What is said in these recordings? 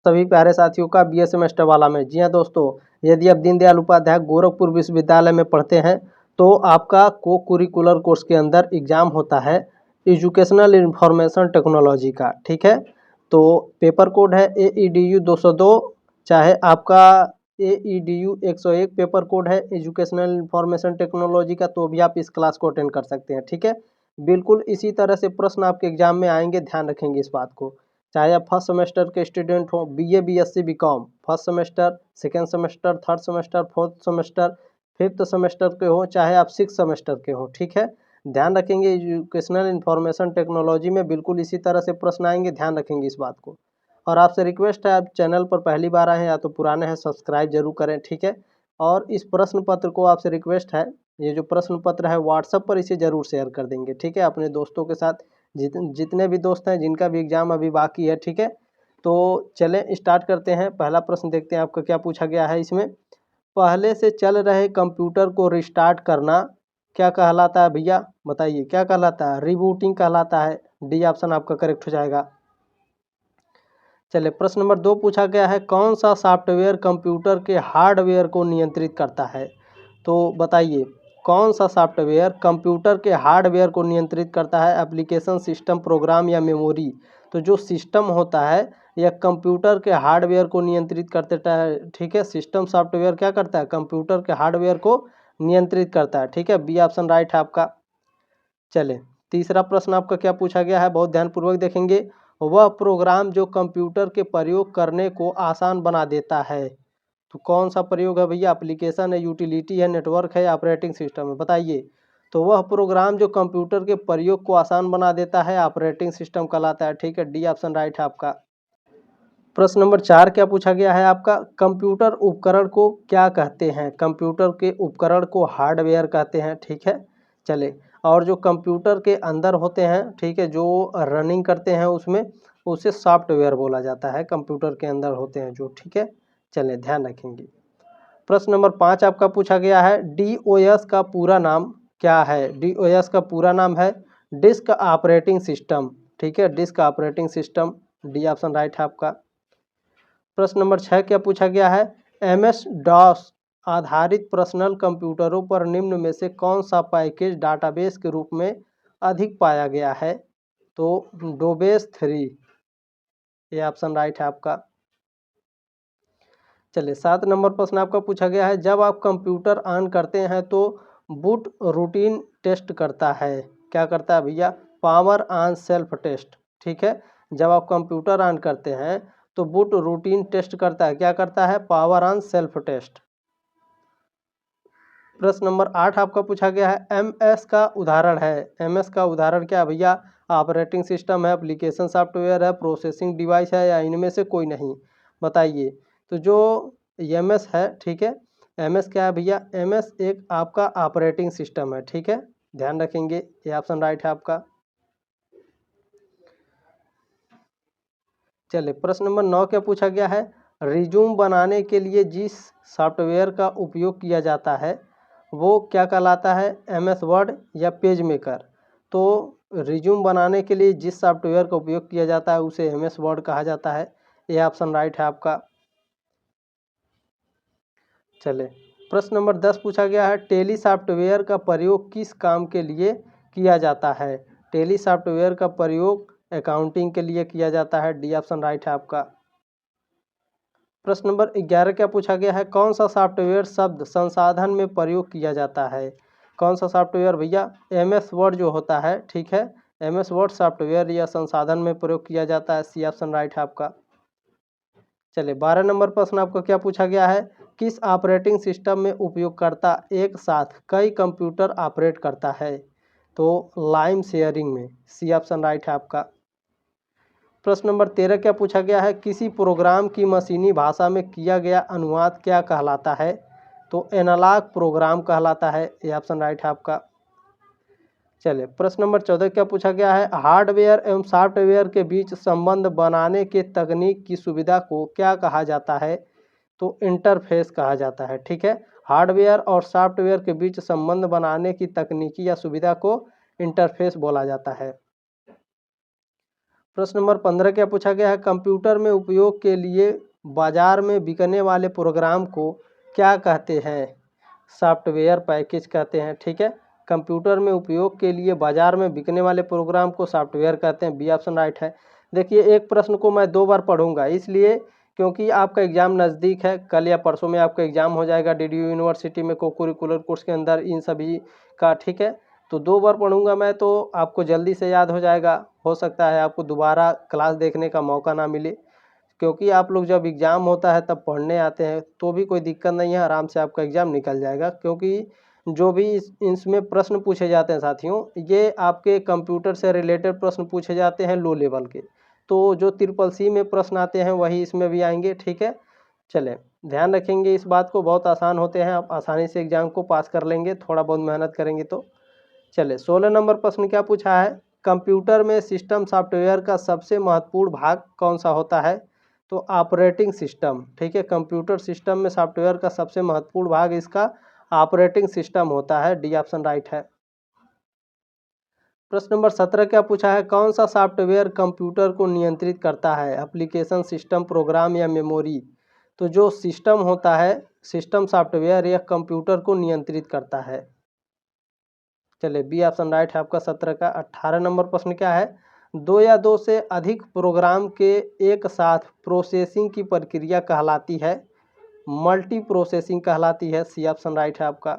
सभी प्यारे साथियों का बी ए सेमेस्टर वाला में। जी हाँ दोस्तों, यदि आप दीनदयाल उपाध्याय गोरखपुर विश्वविद्यालय में पढ़ते हैं तो आपका को कुरिकुलर कोर्स के अंदर एग्जाम होता है एजुकेशनल इंफॉर्मेशन टेक्नोलॉजी का। ठीक है, तो पेपर कोड है AEDU 202, चाहे आपका AEDU 101 पेपर कोड है एजुकेशनल इंफॉर्मेशन टेक्नोलॉजी का, तो भी आप इस क्लास को अटेंड कर सकते हैं। ठीक है, बिल्कुल इसी तरह से प्रश्न आपके एग्जाम में आएंगे, ध्यान रखेंगे इस बात को। चाहे आप फर्स्ट सेमेस्टर के स्टूडेंट हो, BA BSc BCom first semester, second semester, third semester, fourth semester, fifth semester के हो, चाहे आप सिक्स सेमेस्टर के हो। ठीक है, ध्यान रखेंगे एजुकेशनल इंफॉर्मेशन टेक्नोलॉजी में बिल्कुल इसी तरह से प्रश्न आएंगे, ध्यान रखेंगे इस बात को। और आपसे रिक्वेस्ट है, आप चैनल पर पहली बार आए हैं या तो पुराने हैं, सब्सक्राइब जरूर करें। ठीक है, और इस प्रश्न पत्र को आपसे रिक्वेस्ट है, ये जो प्रश्न पत्र है व्हाट्सएप पर इसे जरूर शेयर कर देंगे। ठीक है, अपने दोस्तों के साथ, जितने भी दोस्त हैं जिनका भी एग्जाम अभी बाकी है। ठीक है, तो चलें स्टार्ट करते हैं। पहला प्रश्न देखते हैं आपका क्या पूछा गया है इसमें। पहले से चल रहे कंप्यूटर को रिस्टार्ट करना क्या कहलाता है भैया, बताइए क्या कहलाता है? रिबूटिंग कहलाता है। डी ऑप्शन आपका करेक्ट हो जाएगा। चलिए प्रश्न नंबर 2 पूछा गया है, कौन सा सॉफ्टवेयर कंप्यूटर के हार्डवेयर को नियंत्रित करता है? तो बताइए कौन सा सॉफ्टवेयर कंप्यूटर के हार्डवेयर को नियंत्रित करता है? एप्लीकेशन, सिस्टम, प्रोग्राम या मेमोरी? तो जो सिस्टम होता है यह कंप्यूटर के हार्डवेयर को नियंत्रित करता है। ठीक है, सिस्टम सॉफ्टवेयर क्या करता है? कंप्यूटर के हार्डवेयर को नियंत्रित करता है। ठीक है, बी ऑप्शन राइट है आपका। चले तीसरा प्रश्न आपका क्या पूछा गया है, बहुत ध्यानपूर्वक देखेंगे। वह प्रोग्राम जो कंप्यूटर के प्रयोग करने को आसान बना देता है, तो कौन सा प्रयोग है भैया? एप्लीकेशन है, यूटिलिटी है, नेटवर्क है, ऑपरेटिंग सिस्टम है? बताइए। तो वह प्रोग्राम जो कंप्यूटर के प्रयोग को आसान बना देता है ऑपरेटिंग सिस्टम कहलाता है। ठीक है, डी ऑप्शन राइट है आपका। प्रश्न नंबर 4 क्या पूछा गया है आपका, कंप्यूटर उपकरण को क्या कहते हैं? कंप्यूटर के उपकरण को हार्डवेयर कहते हैं। ठीक है, चले और जो कंप्यूटर के अंदर होते हैं, ठीक है, जो रनिंग करते हैं उसमें, उसे सॉफ्टवेयर बोला जाता है। कंप्यूटर के अंदर होते हैं जो। ठीक है, चलें ध्यान रखेंगे। प्रश्न नंबर 5 आपका पूछा गया है, DOS का पूरा नाम क्या है? DOS का पूरा नाम है डिस्क ऑपरेटिंग सिस्टम। ठीक है, disk operating system, D option right है आपका। प्रश्न नंबर 6 क्या पूछा गया है, MS-DOS आधारित पर्सनल कंप्यूटरों पर निम्न में से कौन सा पैकेज डाटाबेस के रूप में अधिक पाया गया है? तो डोबेस 3, ये ऑप्शन राइट है आपका। चलिए 7 नंबर प्रश्न आपका पूछा गया है, जब आप कंप्यूटर ऑन करते हैं तो बूट रूटीन टेस्ट करता है, क्या करता है भैया? Power on self test. ठीक है, जब आप कंप्यूटर ऑन करते हैं तो बूट रूटीन टेस्ट करता है, क्या करता है? Power on self test. प्रश्न नंबर 8 आपका पूछा गया है, MS का उदाहरण है। MS का उदाहरण क्या है भैया? ऑपरेटिंग सिस्टम है, एप्लीकेशन सॉफ्टवेयर है, प्रोसेसिंग डिवाइस है, या इनमें से कोई नहीं? बताइए। तो जो MS है, ठीक है, MS क्या है भैया? MS एक आपका ऑपरेटिंग सिस्टम है। ठीक है, ध्यान रखेंगे, ये ऑप्शन राइट है आपका। चलिए प्रश्न नंबर 9 क्या पूछा गया है, रिज्यूम बनाने के लिए जिस सॉफ्टवेयर का उपयोग किया जाता है वो क्या कहलाता है? MS वर्ड या पेज मेकर? तो रिज्यूम बनाने के लिए जिस सॉफ्टवेयर का उपयोग किया जाता है उसे MS वर्ड कहा जाता है। ये ऑप्शन राइट है आपका। चले प्रश्न नंबर 10 पूछा गया है, टेली सॉफ्टवेयर का प्रयोग किस काम के लिए किया जाता है? टेली सॉफ्टवेयर का प्रयोग अकाउंटिंग के लिए किया जाता है। डी ऑप्शन राइट है आपका। प्रश्न नंबर 11 क्या पूछा गया है, कौन सा सॉफ्टवेयर शब्द संसाधन में प्रयोग किया जाता है? कौन सा सॉफ्टवेयर भैया? MS वर्ड जो होता है, ठीक है, MS वर्ड सॉफ्टवेयर या संसाधन में प्रयोग किया जाता है। सी ऑप्शन राइट है आपका। चलिए 12 नंबर प्रश्न आपको क्या पूछा गया है, किस ऑपरेटिंग सिस्टम में उपयोगकर्ता एक साथ कई कंप्यूटर ऑपरेट करता है? तो लाइम शेयरिंग में। सी ऑप्शन राइट है आपका। प्रश्न नंबर 13 क्या पूछा गया है, किसी प्रोग्राम की मशीनी भाषा में किया गया अनुवाद क्या कहलाता है? तो एनालॉग प्रोग्राम कहलाता है। ये ऑप्शन राइट है आपका। चलिए प्रश्न नंबर 14 क्या पूछा गया है, हार्डवेयर एवं सॉफ्टवेयर के बीच संबंध बनाने के तकनीक की सुविधा को क्या कहा जाता है? तो इंटरफेस कहा जाता है। ठीक है, हार्डवेयर और सॉफ्टवेयर के बीच संबंध बनाने की तकनीकी या सुविधा को इंटरफेस बोला जाता है। प्रश्न नंबर 15 क्या पूछा गया है, कंप्यूटर में उपयोग के लिए बाजार में बिकने वाले प्रोग्राम को क्या कहते हैं? सॉफ्टवेयर पैकेज कहते हैं। ठीक है, कंप्यूटर में उपयोग के लिए बाजार में बिकने वाले प्रोग्राम को सॉफ्टवेयर कहते हैं। बी ऑप्शन राइट है। देखिए, एक प्रश्न को मैं 2 बार पढ़ूंगा, इसलिए क्योंकि आपका एग्जाम नज़दीक है, कल या परसों में आपका एग्जाम हो जाएगा डीडीयू यूनिवर्सिटी में को करिकुलर कोर्स के अंदर इन सभी का। ठीक है, तो 2 बार पढ़ूंगा मैं, तो आपको जल्दी से याद हो जाएगा। हो सकता है आपको दोबारा क्लास देखने का मौका ना मिले, क्योंकि आप लोग जब एग्ज़ाम होता है तब पढ़ने आते हैं, तो भी कोई दिक्कत नहीं है, आराम से आपका एग्ज़ाम निकल जाएगा। क्योंकि जो भी इसमें प्रश्न पूछे जाते हैं साथियों, ये आपके कंप्यूटर से रिलेटेड प्रश्न पूछे जाते हैं लो लेवल के। तो जो ट्रिपल सी में प्रश्न आते हैं वही इसमें भी आएंगे। ठीक है, चलें, ध्यान रखेंगे इस बात को, बहुत आसान होते हैं, आप आसानी से एग्ज़ाम को पास कर लेंगे, थोड़ा बहुत मेहनत करेंगे तो। चले, 16 नंबर प्रश्न क्या पूछा है, कंप्यूटर में सिस्टम सॉफ्टवेयर का सबसे महत्वपूर्ण भाग कौन सा होता है? तो ऑपरेटिंग सिस्टम। ठीक है, कंप्यूटर सिस्टम में सॉफ्टवेयर का सबसे महत्वपूर्ण भाग इसका ऑपरेटिंग सिस्टम होता है। डी ऑप्शन राइट है। प्रश्न नंबर 17 क्या पूछा है, कौन सा सॉफ्टवेयर कंप्यूटर को नियंत्रित करता है? एप्लीकेशन, सिस्टम, प्रोग्राम या मेमोरी? तो जो सिस्टम होता है, सिस्टम सॉफ्टवेयर, यह कंप्यूटर को नियंत्रित करता है। चलिए, बी ऑप्शन राइट है आपका 17 का। 18 नंबर प्रश्न क्या है, 2 या 2 से अधिक प्रोग्राम के एक साथ प्रोसेसिंग की प्रक्रिया कहलाती है? मल्टी प्रोसेसिंग कहलाती है। सी ऑप्शन राइट है आपका।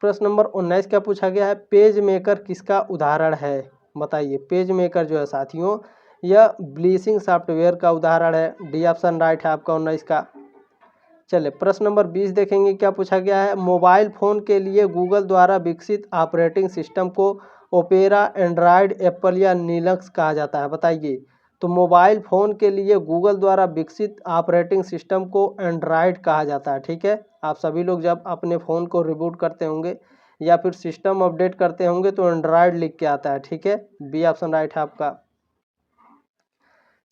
प्रश्न नंबर 19 क्या पूछा गया है, पेज मेकर किसका उदाहरण है? बताइए, पेज मेकर जो है साथियों, यह ब्लीसिंग सॉफ्टवेयर का उदाहरण है। डी ऑप्शन राइट है आपका 19 का। चले, प्रश्न नंबर 20 देखेंगे क्या पूछा गया है, मोबाइल फ़ोन के लिए गूगल द्वारा विकसित ऑपरेटिंग सिस्टम को ओपेरा, एंड्रॉयड, एप्पल या लिनक्स कहा जाता है? बताइए। तो मोबाइल फ़ोन के लिए गूगल द्वारा विकसित ऑपरेटिंग सिस्टम को एंड्रॉयड कहा जाता है। ठीक है, आप सभी लोग जब अपने फ़ोन को रिबूट करते होंगे या फिर सिस्टम अपडेट करते होंगे तो एंड्रॉयड लिख के आता है। ठीक है, बी ऑप्शन राइट है आपका।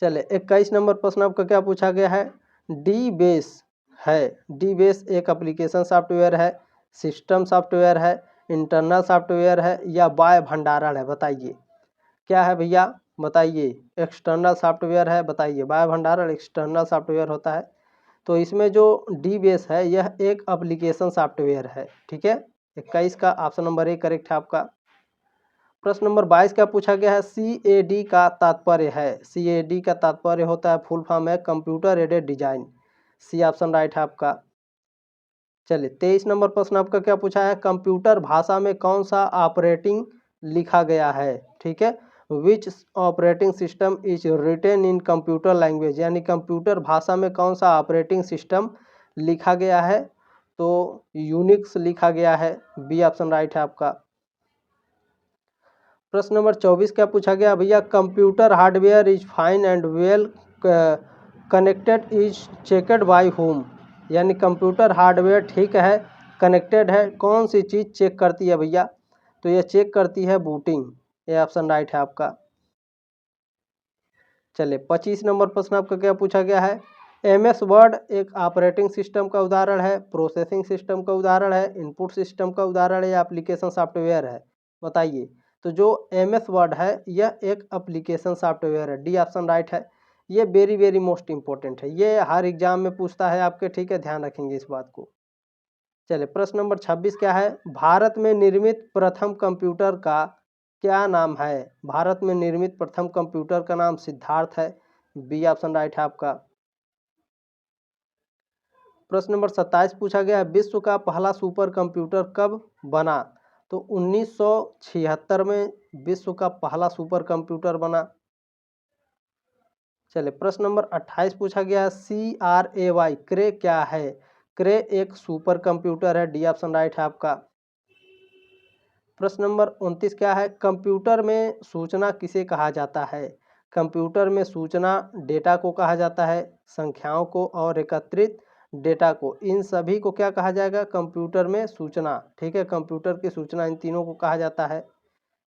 चले, 21 नंबर प्रश्न आपका क्या पूछा गया है, डी बेस है। डी बेस एक एप्लीकेशन सॉफ्टवेयर है, सिस्टम सॉफ्टवेयर है, इंटरनल सॉफ्टवेयर है या बाह्य भंडारण है? बताइए, क्या है भैया? बताइए। एक्सटर्नल सॉफ्टवेयर है। बताइए, बाह्य भंडारण एक्सटर्नल सॉफ्टवेयर होता है। तो इसमें जो डी बेस है यह एक एप्लीकेशन सॉफ्टवेयर है। ठीक है, 21 का ऑप्शन नंबर ए करेक्ट है आपका। प्रश्न नंबर 22 क्या पूछा गया है, CAD का तात्पर्य है? CAD का तात्पर्य होता है, फुल फॉर्म है computer aided design. C option right है आपका। चलिए, 23 नंबर प्रश्न आपका क्या पूछा है, कंप्यूटर भाषा में कौन सा ऑपरेटिंग लिखा गया है? ठीक है, which operating system is written in computer language, यानी कंप्यूटर भाषा में कौन सा ऑपरेटिंग सिस्टम लिखा गया है? तो यूनिक्स लिखा गया है। बी ऑप्शन राइट है आपका। प्रश्न नंबर 24 क्या पूछा गया भैया, computer hardware is fine and well connected is checked by home, यानी कंप्यूटर हार्डवेयर ठीक है, कनेक्टेड है, कौन सी चीज़ चेक करती है भैया? तो ये चेक करती है बूटिंग। ये ऑप्शन राइट है आपका। चलिए, 25 नंबर प्रश्न आपका क्या पूछा गया है, MS वर्ड एक ऑपरेटिंग सिस्टम का उदाहरण है, प्रोसेसिंग सिस्टम का उदाहरण है, इनपुट सिस्टम का उदाहरण है या एप्लीकेशन सॉफ्टवेयर है? बताइए। तो जो MS वर्ड है यह एक एप्लीकेशन सॉफ्टवेयर है। डी ऑप्शन राइट है। ये वेरी वेरी मोस्ट इंपॉर्टेंट है, ये हर एग्जाम में पूछता है आपके। ठीक है, ध्यान रखेंगे इस बात को। चलिए, प्रश्न नंबर 26 क्या है, भारत में निर्मित प्रथम कंप्यूटर का क्या नाम है? भारत में निर्मित प्रथम कंप्यूटर का नाम सिद्धार्थ है। बी ऑप्शन राइट है आपका। प्रश्न नंबर 27 पूछा गया है, विश्व का पहला सुपर कंप्यूटर कब बना? तो 1976 में विश्व का पहला सुपर कंप्यूटर बना। चलिए, प्रश्न नंबर 28 पूछा गया है, CRAY क्रे क्या है? क्रे एक सुपर कंप्यूटर है। डी ऑप्शन राइट है आपका। प्रश्न नंबर 29 क्या है, कंप्यूटर में सूचना किसे कहा जाता है? कंप्यूटर में सूचना डेटा को कहा जाता है, संख्याओं को और एकत्रित डेटा को, इन सभी को क्या कहा जाएगा? कंप्यूटर में सूचना। ठीक है, कंप्यूटर की सूचना इन तीनों को कहा जाता है।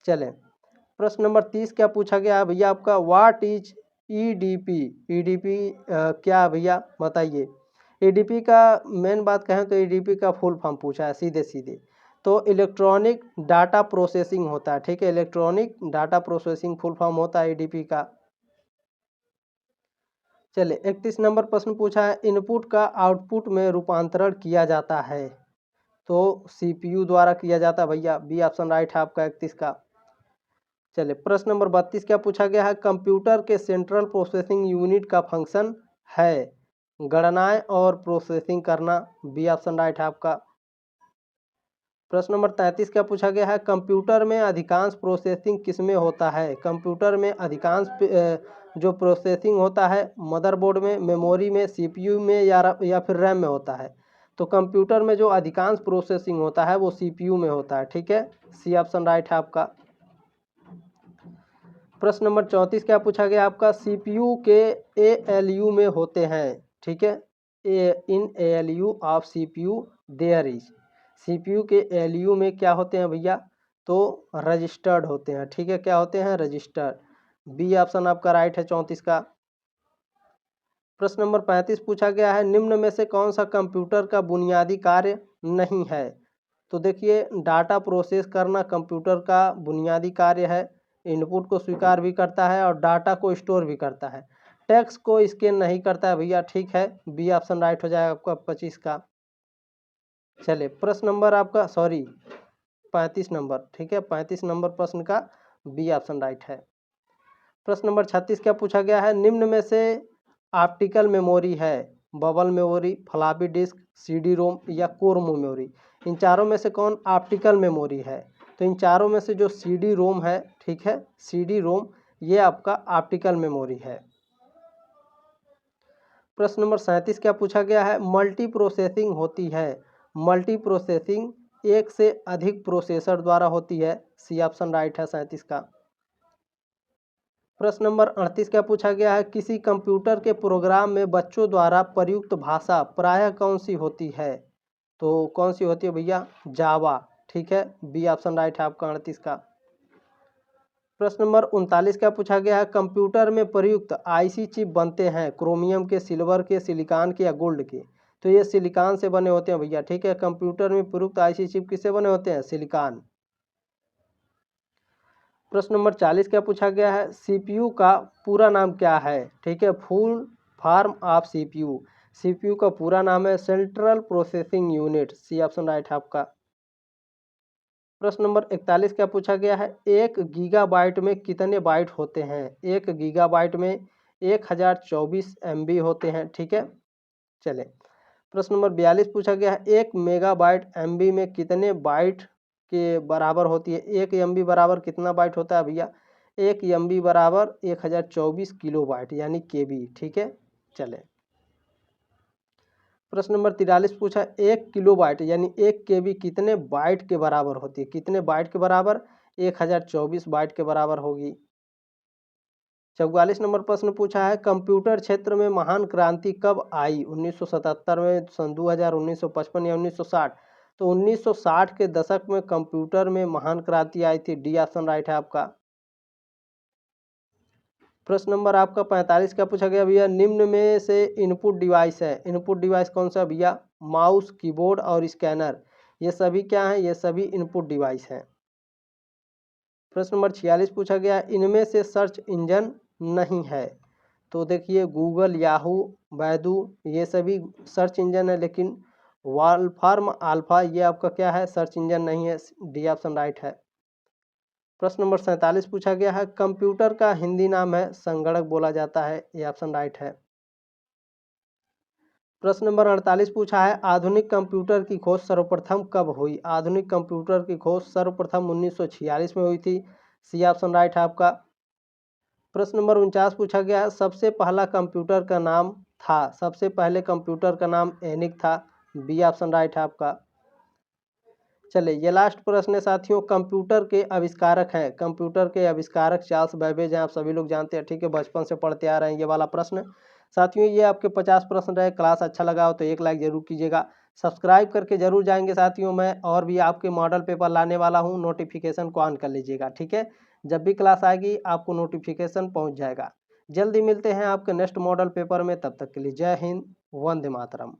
चलें, प्रश्न नंबर 30 क्या पूछा गया है भैया आपका, व्हाट इज EDP? EDP क्या भैया? बताइए। EDP का मेन बात कहें तो EDP का फुल फॉर्म पूछा है सीधे सीधे, तो इलेक्ट्रॉनिक डाटा प्रोसेसिंग होता है, ठीक है, electronic data processing full form होता है ईडीपी का। चलिए 31 नंबर प्रश्न पूछा है, इनपुट का आउटपुट में रूपांतरण किया जाता है, तो सीपीयू द्वारा किया जाता है भैया, बी ऑप्शन राइट है आपका 31 का। चलिए प्रश्न नंबर 32 क्या पूछा गया है, कंप्यूटर के सेंट्रल प्रोसेसिंग यूनिट का फंक्शन है गणनाएं और प्रोसेसिंग करना, बी ऑप्शन राइट है आपका। प्रश्न नंबर 33 क्या पूछा गया है, कंप्यूटर में अधिकांश प्रोसेसिंग किसमें होता है, कंप्यूटर में अधिकांश जो प्रोसेसिंग होता है मदरबोर्ड में, मेमोरी में, सीपीयू में या फिर रैम में होता है। तो कंप्यूटर में जो अधिकांश प्रोसेसिंग होता है वो सीपीयू में होता है, ठीक है, सी ऑप्शन राइट है आपका। प्रश्न नंबर 34 क्या पूछा गया आपका, सीपीयू के एएलयू में होते हैं, ठीक है, in ALU of CPU there is, CPU के एएलयू में क्या होते हैं भैया, तो रजिस्टर्ड होते हैं, ठीक है, क्या होते हैं, रजिस्टर्ड, बी ऑप्शन आपका राइट है 34 का। प्रश्न नंबर 35 पूछा गया है, निम्न में से कौन सा कंप्यूटर का बुनियादी कार्य नहीं है, तो देखिए डाटा प्रोसेस करना कंप्यूटर का बुनियादी कार्य है, इनपुट को स्वीकार भी करता है और डाटा को स्टोर भी करता है, टेक्स्ट को स्कैन नहीं करता है भैया, ठीक है, बी ऑप्शन राइट हो जाएगा आपका 25 का। चलिए प्रश्न नंबर आपका 35 नंबर, ठीक है, 35 नंबर प्रश्न का बी ऑप्शन राइट है। प्रश्न नंबर 36 क्या पूछा गया है, निम्न में से ऑप्टिकल मेमोरी है bubble memory, floppy disk, CD ROM या कोर मेमोरी, इन चारों में से कौन ऑप्टिकल मेमोरी है, तो इन चारों में से जो सीडी रोम है, ठीक है, सीडी रोम ये आपका ऑप्टिकल मेमोरी है। प्रश्न नंबर 37 क्या पूछा गया है, मल्टी प्रोसेसिंग होती है, मल्टी प्रोसेसिंग एक से अधिक प्रोसेसर द्वारा होती है, सी ऑप्शन राइट है 37 का। प्रश्न नंबर 38 क्या पूछा गया है, किसी कंप्यूटर के प्रोग्राम में बच्चों द्वारा प्रयुक्त भाषा प्रायः कौन सी होती है, तो कौन सी होती है भैया, जावा, ठीक है, बी ऑप्शन राइट है आपका 38 का। प्रश्न नंबर 39 क्या पूछा गया है, कंप्यूटर में प्रयुक्त आईसी चिप बनते हैं क्रोमियम के, सिल्वर के, सिलिकॉन के या गोल्ड के, तो ये सिलिकॉन से बने होते हैं भैया, ठीक है, कंप्यूटर में प्रयुक्त आईसी चिप किससे बने होते हैं, सिलिकॉन। प्रश्न नंबर 40 क्या पूछा गया है, सीपीयू का पूरा नाम क्या है, ठीक है, full form of CPU, CPU का पूरा नाम है central processing unit, C option right है आपका। प्रश्न नंबर 41 क्या पूछा गया है, 1 गीगाबाइट में कितने बाइट होते हैं, 1 गीगाबाइट में 1024 MB होते हैं, ठीक है। चले प्रश्न नंबर 42 पूछा गया है, 1 मेगाबाइट MB में कितने बाइट के बराबर होती है, 1 MB बराबर कितना बाइट होता है भैया, 1 MB बराबर 1024 किलोबाइट यानी KB, ठीक है। चले प्रश्न नंबर 43 पूछा, 1 किलोबाइट यानी 1 KB कितने बाइट के बराबर होती है, कितने बाइट के बराबर, 1024 बाइट के बराबर होगी। 44 नंबर प्रश्न पूछा है, कंप्यूटर क्षेत्र में महान क्रांति कब आई, 1977 में, सन 2000, 1955 या 1960, तो 1960 के दशक में कंप्यूटर में महान क्रांति आई थी, डी ऑप्शन राइट है आपका। प्रश्न नंबर आपका 45 क्या पूछा गया भैया, निम्न में से इनपुट डिवाइस है, इनपुट डिवाइस कौन सा भैया, माउस, कीबोर्ड और स्कैनर, ये सभी क्या हैं, ये सभी इनपुट डिवाइस हैं। प्रश्न नंबर 46 पूछा गया, इनमें से सर्च इंजन नहीं है, तो देखिए गूगल, याहू, बैदू ये सभी सर्च इंजन है, लेकिन वॉलफॉर्म अल्फा ये आपका क्या है, सर्च इंजन नहीं है, डी ऑप्शन राइट है। प्रश्न नंबर 47 पूछा गया है, कंप्यूटर का हिंदी नाम है संगणक बोला जाता है, ये ऑप्शन राइट है। प्रश्न नंबर 48 पूछा है, आधुनिक कंप्यूटर की खोज सर्वप्रथम कब हुई, आधुनिक कंप्यूटर की खोज सर्वप्रथम 1946 में हुई थी, सी ऑप्शन राइट है आपका। प्रश्न नंबर 49 पूछा गया है, सबसे पहला कंप्यूटर का नाम था, सबसे पहले कंप्यूटर का नाम एनिक था, बी ऑप्शन राइट है आपका। चलिए ये लास्ट प्रश्न है साथियों, कंप्यूटर के आविष्कारक हैं, कंप्यूटर के आविष्कारक चार्ल्स बैबेज हैं, आप सभी लोग जानते हैं, ठीक है, बचपन से पढ़ते आ रहे हैं ये वाला प्रश्न। साथियों ये आपके 50 प्रश्न रहे, क्लास अच्छा लगा हो तो एक लाइक जरूर कीजिएगा, सब्सक्राइब करके जरूर जाएंगे साथियों, मैं और भी आपके मॉडल पेपर लाने वाला हूँ, नोटिफिकेशन को ऑन कर लीजिएगा, ठीक है, जब भी क्लास आएगी आपको नोटिफिकेशन पहुँच जाएगा। जल्दी मिलते हैं आपके नेक्स्ट मॉडल पेपर में, तब तक के लिए जय हिंद, वंदे मातरम।